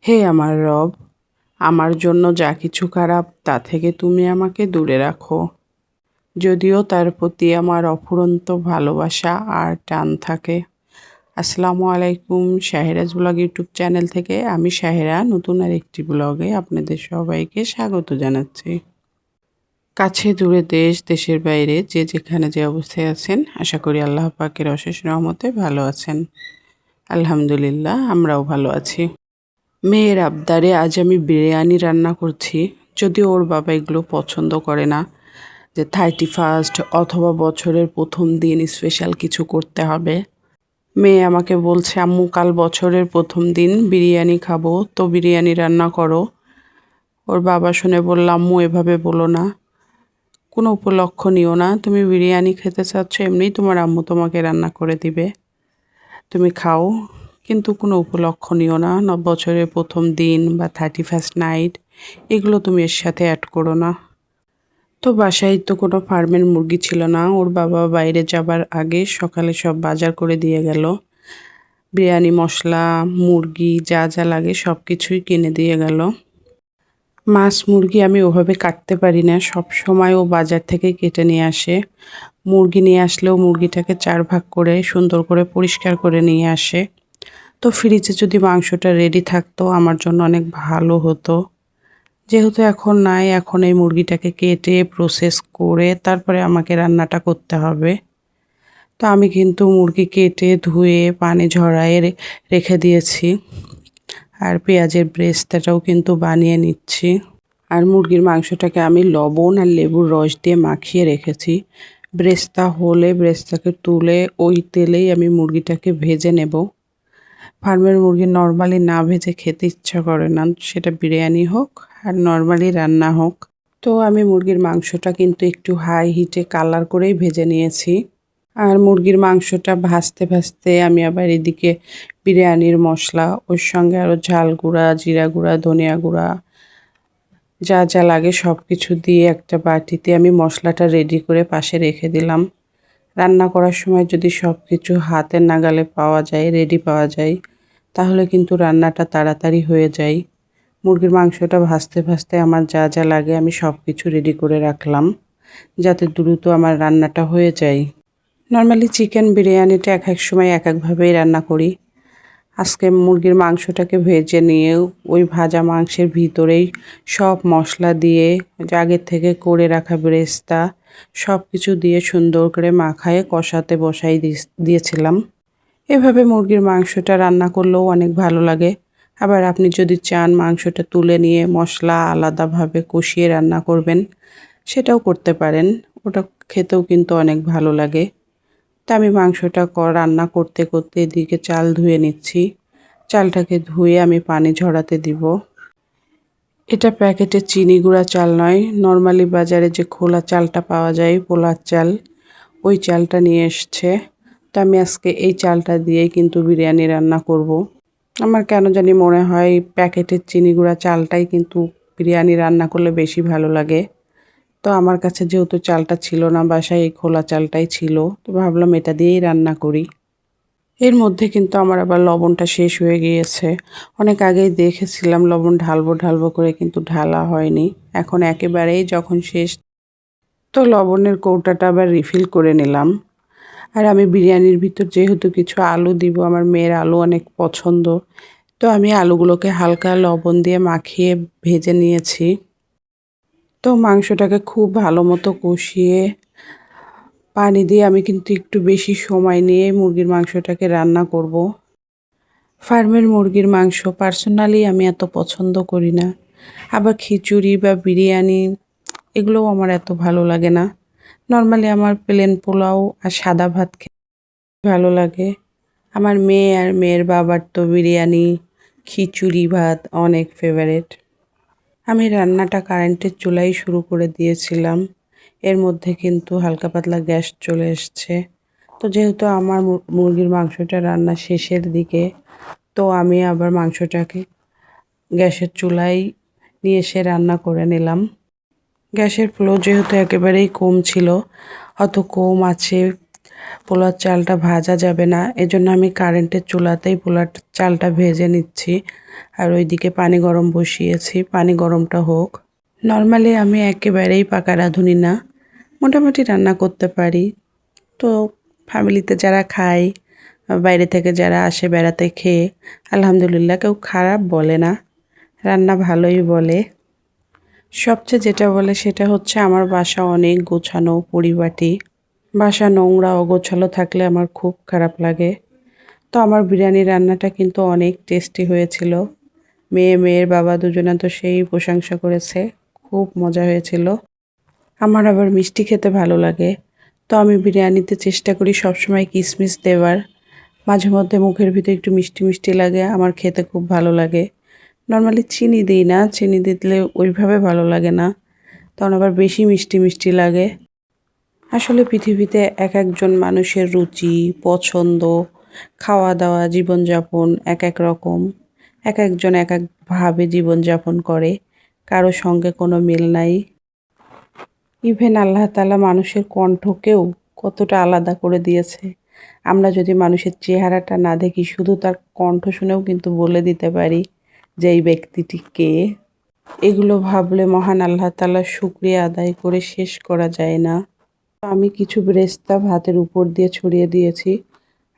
হে আমার রব, আমার জন্য যা কিছু খারাপ তা থেকে তুমি আমাকে দূরে রাখো। যদিও তার প্রতি আমার অফুরন্ত ভালোবাসা আর টান থাকে। আসসালামু আলাইকুম, শাহেরাজ ব্লগ ইউটিউব চ্যানেল থেকে আমি শাহেরা নতুন আর একটি ব্লগে আপনাদের সবাইকে স্বাগত জানাচ্ছি। কাছে দূরে দেশ দেশের বাইরে যে যেখানে যে অবস্থায় আছেন, আশা করি আল্লাহ পাকের অশেষ রহমতে ভালো আছেন। আলহামদুলিল্লাহ, আমরাও ভালো আছি। মেয়ের আবদারে আজ আমি বিরিয়ানি রান্না করছি। যদিও ওর বাবা এগুলো পছন্দ করে না, যে 31st অথবা বছরের প্রথম দিন স্পেশাল কিছু করতে হবে। মেয়ে আমাকে বলছে, আম্মু কাল বছরের প্রথম দিন বিরিয়ানি খাবো, তো বিরিয়ানি রান্না করো। ওর বাবা শুনে বলল, আম্মু এভাবে বলো না, কোনো উপলক্ষ নিও না, তুমি বিরিয়ানি খেতে চাচ্ছ, এমনিই তোমার আম্মু তোমাকে রান্না করে দিবে, তুমি খাও, কিন্তু কোনো উপলক্ষ নিও না, বছরের প্রথম দিন বা 31st নাইট এগুলো তুমি এর সাথে অ্যাড করো না। তো বাসায় তো কোনো ফার্মের মুরগি ছিল না। ওর বাবা বাইরে যাবার আগে সকালে সব বাজার করে দিয়ে গেল। বিরিয়ানি মশলা, মুরগি যা যা লাগে সব কিছুই কিনে দিয়ে গেল। মাছ মুরগি আমি ওভাবে কাটতে পারি না, সব সময় ও বাজার থেকে কেটে নিয়ে আসে। মুরগি নিয়ে আসলেও মুরগিটাকে 4 ভাগ করে সুন্দর করে পরিষ্কার করে নিয়ে আসে। তো ফ্রিজে যদি মাংসটা রেডি থাকতো আমার জন্য অনেক ভালো হতো। যেহেতু এখন নাই, এখন এই মুরগিটাকে কেটে প্রসেস করে তারপরে আমাকে রান্নাটা করতে হবে। তো আমি কিন্তু মুরগি কেটে ধুয়ে পানি ঝরায়ে রেখে দিয়েছি। আর পেঁয়াজের ব্রেস্তাটাও কিন্তু বানিয়ে নিচ্ছি। আর মুরগির মাংসটাকে আমি লবণ আর লেবুর রস দিয়ে মাখিয়ে রেখেছি। ব্রেস্তা হলে ব্রেস্তাকে তুলে ওই তেলেই আমি মুরগিটাকে ভেজে নেব। ফার্মের মুরগি নর্মালি না ভেজে খেতে ইচ্ছা করে না, সেটা বিরিয়ানি হোক আর নর্মালি রান্না হোক। তো আমি মুরগির মাংসটা কিন্তু একটু হাই হিটে কালার করেই ভেজে নিয়েছি। আর মুরগির মাংসটা ভাজতে ভাজতে আমি আবার এদিকে বিরিয়ানির মশলা, ওর সঙ্গে আরও ঝাল গুঁড়া, জিরা গুঁড়া, ধনিয়া গুঁড়া যা যা লাগে সব কিছু দিয়ে একটা বাটিতে আমি মশলাটা রেডি করে পাশে রেখে দিলাম। রান্না করার সময় যদি সব কিছু হাতের নাগালে পাওয়া যায়, রেডি পাওয়া যায়, তাহলে কিন্তু রান্নাটা তাড়াতাড়ি হয়ে যায়। মুরগির মাংসটা ভাজতে ভাজতে আমার যা যা লাগে আমি সব কিছু রেডি করে রাখলাম, যাতে দ্রুত আমার রান্নাটা হয়ে যায়। নর্মালি চিকেন বিরিয়ানিটা এক এক সময় এক একভাবেই রান্না করি। আজকে মুরগির মাংসটাকে ভেজে নিয়ে ওই ভাজা মাংসের ভিতরেই সব মশলা দিয়ে, আগের থেকে করে রাখা বেরেস্তা সব কিছু দিয়ে সুন্দর করে মাখায়ে কষাতে দিয়েছিলাম। এভাবে মুরগির মাংসটা রান্না করলেও অনেক ভালো লাগে। আবার আপনি যদি চান মাংসটা তুলে নিয়ে মশলা আলাদাভাবে কষিয়ে রান্না করবেন, সেটাও করতে পারেন, ওটা খেতেও কিন্তু অনেক ভালো লাগে। তা আমি মাংসটা রান্না করতে করতে এদিকে চাল ধুয়ে নিচ্ছি। চালটাকে ধুয়ে আমি পানি ঝরাতে দিব। এটা প্যাকেটে চিনি গুঁড়া চাল নয়, নর্মালি বাজারে যে খোলা চালটা পাওয়া যায় পোলার চাল, ওই চালটা নিয়ে এসছে। তো আমি আজকে এই চালটা দিয়েই কিন্তু বিরিয়ানি রান্না করব। আমার কেন জানি মনে হয় প্যাকেটের চিনি গুঁড়া চালটাই কিন্তু বিরিয়ানি রান্না করলে বেশি ভালো লাগে। তো আমার কাছে যেহেতু চালটা ছিল না বাসায়, এই খোলা চালটাই ছিল, তো ভাবলাম এটা দিয়েই রান্না করি। এর মধ্যে কিন্তু আমার আবার লবণটা শেষ হয়ে গিয়েছে। অনেক আগেই দেখেছিলাম লবণ ঢালবো ঢালবো করে, কিন্তু ঢালা হয়নি। এখন একেবারেই যখন শেষ, তো লবণের কৌটাটা আবার রিফিল করে নিলাম। আর আমি বিরিয়ানির ভিতর যেহেতু কিছু আলু দিব, আমার মেয়ের আলু অনেক পছন্দ, তো আমি আলুগুলোকে হালকা লবণ দিয়ে মাখিয়ে ভেজে নিয়েছি। তো মাংসটাকে খুব ভালো মতো কষিয়ে পানি দিয়ে আমি কিন্তু একটু বেশি সময় নিয়ে মুরগির মাংসটাকে রান্না করব। ফার্মের মুরগির মাংস পার্সোনালি আমি এত পছন্দ করি না। আবার খিচুড়ি বা বিরিয়ানি এগুলোও আমার এত ভালো লাগে না। নর্মালি আমার প্লেন পোলাও আর সাদা ভাত খেতে ভালো লাগে। আমার মেয়ে আর মেয়ের বাবার তো বিরিয়ানি, খিচুড়ি ভাত অনেক ফেভারেট। আমি রান্নাটা কারেন্টের চুলাই শুরু করে দিয়েছিলাম। এর মধ্যে কিন্তু হালকা পাতলা গ্যাস চলে এসছে। তো যেহেতু আমার মুরগির মাংসটা রান্না শেষের দিকে, তো আমি আবার মাংসটাকে গ্যাসের চুলায় নিয়ে এসে রান্না করে নিলাম। গ্যাসের ফ্লো যেহেতু একেবারেই কম ছিল, অত কম আছে পোলাওর চালটা ভাজা যাবে না, এজন্য আমি কারেন্টের চুলাতেই পোলাওর চালটা ভেজে নিচ্ছি। আর ওইদিকে পানি গরম বসিয়েছি, পানি গরমটা হোক। নর্মালি আমি একেবারেই পাকা রাঁধুনি না, মোটামুটি রান্না করতে পারি। তো ফ্যামিলিতে যারা খায়, বাইরে থেকে যারা আসে বেড়াতে খেয়ে, আলহামদুলিল্লাহ কেউ খারাপ বলে না, রান্না ভালোই বলে। সবচেয়ে যেটা বলে সেটা হচ্ছে আমার বাসা অনেক গোছানো পরিপাটি। বাসা নোংরা অগোছালো থাকলে আমার খুব খারাপ লাগে। তো আমার বিরিয়ানি রান্নাটা কিন্তু অনেক টেস্টি হয়েছিল। মেয়ের বাবা দুজনে তো সেই প্রশংসা করেছে, খুব মজা হয়েছিল। আমার আবার মিষ্টি খেতে ভালো লাগে, তো আমি বিরিয়ানিতে চেষ্টা করি সবসময় কিশমিশ দেওয়ার। মাঝে মধ্যে মুখের ভিতরে একটু মিষ্টি মিষ্টি লাগে, আমার খেতে খুব ভালো লাগে। নর্মালি চিনি দিই না, চিনি দিলে ওইভাবে ভালো লাগে না, তখন আবার বেশি মিষ্টি মিষ্টি লাগে। আসলে পৃথিবীতে এক একজন মানুষের রুচি, পছন্দ, খাওয়া দাওয়া, জীবনযাপন এক এক রকম। এক একজন এক একভাবে জীবনযাপন করে, কারো সঙ্গে কোনো মিল নাই। ইভেন আল্লাহ তাআলা মানুষের কণ্ঠকেও কতটা আলাদা করে দিয়েছে। আমরা যদি মানুষের চেহারাটা না দেখি, শুধু তার কণ্ঠ শুনেও কিন্তু বলে দিতে পারি যে এই ব্যক্তিটি কে। এগুলো ভাবলে মহান আল্লাহ তাআলার শুকরিয়া আদায় করে শেষ করা যায় না। আমি কিছু বেরেস্তা ভাতের উপর দিয়ে ছড়িয়ে দিয়েছি,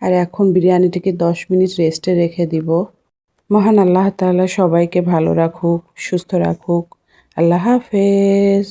আর এখন বিরিয়ানিটিকে 10 মিনিট রেস্টে রেখে দিব। মহান আল্লাহ তাআলা সবাইকে ভালো রাখুক, সুস্থ রাখুক। আল্লাহ হাফেজ।